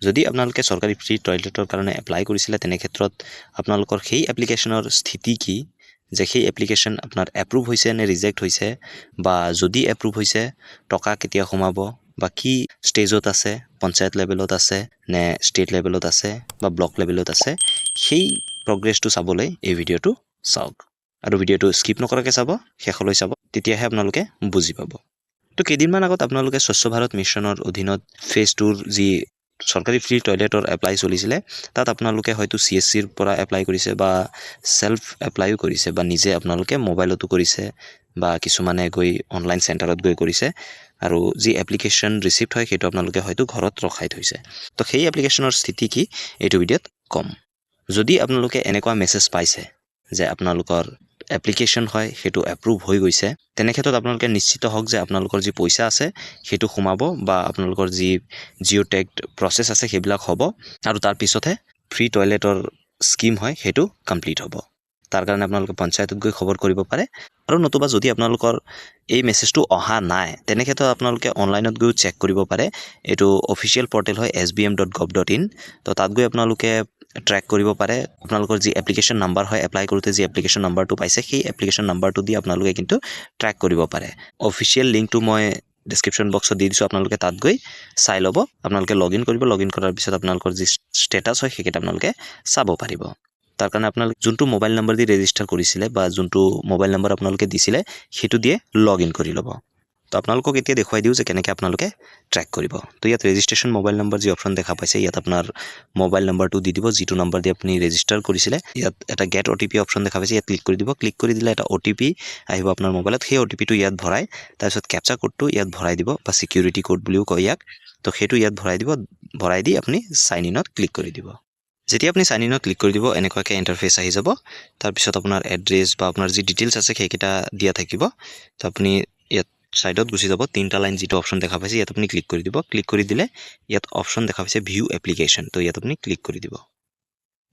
যদি আপোনালোকে চৰকাৰী ফ্ৰী টয়লেটৰ কাৰণে এপ্লাই কৰিছিলে তেনে ক্ষেত্ৰত আপোনালোকৰ সেই এপ্লিকেশ্যনৰ স্থিতি কি যে সেই এপ্লিকেশ্যন আপোনাৰ এপ্ৰুভ হৈছে নে ৰিজেক্ট হৈছে বা যদি এপ্ৰুভ হৈছে টকা কেতিয়া সোমাব বা কি ষ্টেজত আছে পঞ্চায়ত লেভেলত আছে নে ষ্টেট লেভেলত আছে বা ব্লক লেভেলত আছে সেই প্ৰগ্ৰেছটো চাবলৈ এই ভিডিঅ'টো চাওক আৰু ভিডিঅ'টো স্কিপ নকৰাকৈ চাব শেষলৈ চাব তেতিয়াহে আপোনালোকে বুজি পাব তো কেইদিনমান আগত আপোনালোকে স্বচ্ছ ভাৰত মিছনৰ অধীনত ফেজ 2ৰ যি চৰকাৰী ফ্ৰী টয়লেটৰ এপ্লাই চলিছিলে তাত আপোনালোকে হয়তো CSCৰ পৰা এপ্লাই কৰিছে বা সেলফ এপ্লাইও কৰিছে বা নিজে আপোনালোকে মোবাইলতো কৰিছে বা কিছুমানে গৈ অনলাইন চেণ্টাৰত গৈ কৰিছে আৰু যি এপ্লিকেশ্যন ৰিচিপ্ট হয় সেইটো আপোনালোকে হয়তো ঘৰত ৰখাই থৈছে তো সেই এপ্লিকেশ্যনৰ স্থিতি কি এইটো ভিডিঅ'ত কম যদি আপোনালোকে এনেকুৱা মেছেজ পাইছে যে আপোনালোকৰ এপ্লিকেশ্যন হয় সেইটো এপ্ৰুভ হৈ গৈছে তেনে ক্ষেত্ৰত আপোনালোকে নিশ্চিত হওক যে আপোনালোকৰ যি পইচা আছে সেইটো সোমাব বা আপোনালোকৰ যি জিঅ' টেগড প্ৰচেছ আছে সেইবিলাক হ'ব আৰু তাৰ পিছতহে ফ্ৰী টয়লেটৰ স্কিম হয় সেইটো কমপ্লিট হ'ব তাৰ কাৰণে আপোনালোকে পঞ্চায়তত গৈ খবৰ কৰিব পাৰে আৰু নতুবা যদি আপোনালোকৰ এই মেছেজটো অহা নাই তেনে ক্ষেত্ৰত আপোনালোকে অনলাইনত গৈ চেক কৰিব পাৰে এইটো অফিচিয়েল পৰ্টেল হয় sbm.gov.in তো তাত গৈ আপোনালোকে ট্ৰেক কৰিব পাৰে আপোনালোকৰ যি এপ্লিকেশ্যন নাম্বাৰ হয় এপ্লাই কৰোঁতে যি এপ্লিকেশ্যন নাম্বাৰটো পাইছে সেই এপ্লিকেশ্যন নাম্বাৰটো দি আপোনালোকে কিন্তু ট্ৰেক কৰিব পাৰে অফিচিয়েল লিংকটো মই ডেছক্ৰিপশ্যন বক্সত দি দিছোঁ আপোনালোকে তাত গৈ চাই ল'ব আপোনালোকে লগইন কৰিব লগইন কৰাৰ পিছত আপোনালোকৰ যি ষ্টেটাছ হয় সেইকেইটা আপোনালোকে চাব পাৰিব তাৰ কাৰণে আপোনালোকে যোনটো মোবাইল নম্বৰ দি ৰেজিষ্টাৰ কৰিছিলে বা যোনটো মোবাইল নম্বৰ আপোনালোকে দিছিলে সেইটো দিয়ে লগইন কৰি ল'ব তো আপোনালোকক এতিয়া দেখুৱাই দিওঁ যে কেনেকৈ আপোনালোকে ট্ৰেক কৰিব তো ইয়াত ৰেজিষ্ট্ৰেশ্যন মোবাইল নম্বৰ যি অপশ্যন দেখা পাইছে ইয়াত আপোনাৰ মোবাইল নম্বৰটো দি দিব যিটো নম্বৰ দি আপুনি ৰেজিষ্টাৰ কৰিছিলে ইয়াত এটা গেট OTP অপশ্যন দেখা পাইছে ইয়াত ক্লিক কৰি দিব ক্লিক কৰি দিলে এটা OTP আহিব আপোনাৰ মোবাইলত সেই OTPটো ইয়াত ভৰাই তাৰপিছত কেপচা কোডটো ইয়াত ভৰাই দিব বা সিকিউৰিটি কোড বুলিও কয় ইয়াক তো সেইটো ইয়াত ভৰাই দিব ভৰাই দি আপুনি সাইন ইনত ক্লিক কৰি দিব যেতিয়া আপুনি সাইন ইনত ক্লিক কৰি দিব এনেকুৱাকৈ ইণ্টাৰফেচ আহি যাব তাৰপিছত আপোনাৰ এড্ৰেছ বা আপোনাৰ যি ডিটেইলছ আছে সেইকেইটা দিয়া থাকিব তো আপুনি ইয়াত সাইডত গুচি যাব তিনটা লাইন যেটো অপশ্যন দেখা পাইছে ইয়াত আপুনি ক্লিক কৰি দিব ক্লিক কৰি দিলে ইয়াত অপশ্যন দেখা পাইছে ভিউ এপ্লিকেশ্যন তো ইয়াত আপুনি ক্লিক কৰি দিব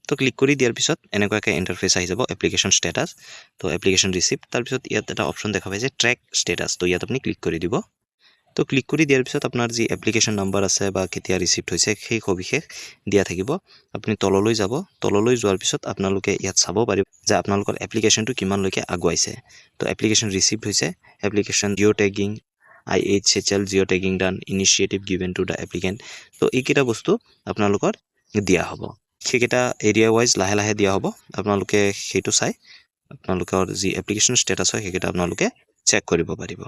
তো ক্লিক কৰি দিয়াৰ পিছত এনেকুৱাকৈ ইণ্টাৰফেচ আহি যাব এপ্লিকেশ্যন ষ্টেটাছ তো এপ্লিকেশ্যন ৰিচিপ্ট তাৰপিছত ইয়াত এটা অপশ্যন দেখা পাইছে ট্ৰেক ষ্টেটাছ তো ইয়াত আপুনি ক্লিক কৰি দিব তো ক্লিক কৰি দিয়াৰ পিছত আপোনাৰ যি এপ্লিকেশ্যন নম্বৰ আছে বা কেতিয়া ৰিচিপ্ট হৈছে সেই সবিশেষ দিয়া থাকিব আপুনি তললৈ যাব তললৈ যোৱাৰ পিছত আপোনালোকে ইয়াত চাব পাৰিব যে আপোনালোকৰ এপ্লিকেশ্যনটো কিমানলৈকে আগুৱাইছে তো এপ্লিকেশ্যন ৰিচিপ্ট হৈছে application Jio' tagging IHHL Jio' tagging done initiative given to the applicant তো এইকেইটা বস্তু আপোনালোকৰ দিয়া হ'ব সেইকেইটা এৰিয়া ৱাইজ লাহে লাহে দিয়া হ'ব আপোনালোকে সেইটো চাই আপোনালোকৰ যি এপ্লিকেশ্যন ষ্টেটাছ হয় সেইকেইটা আপোনালোকে চেক কৰিব পাৰিব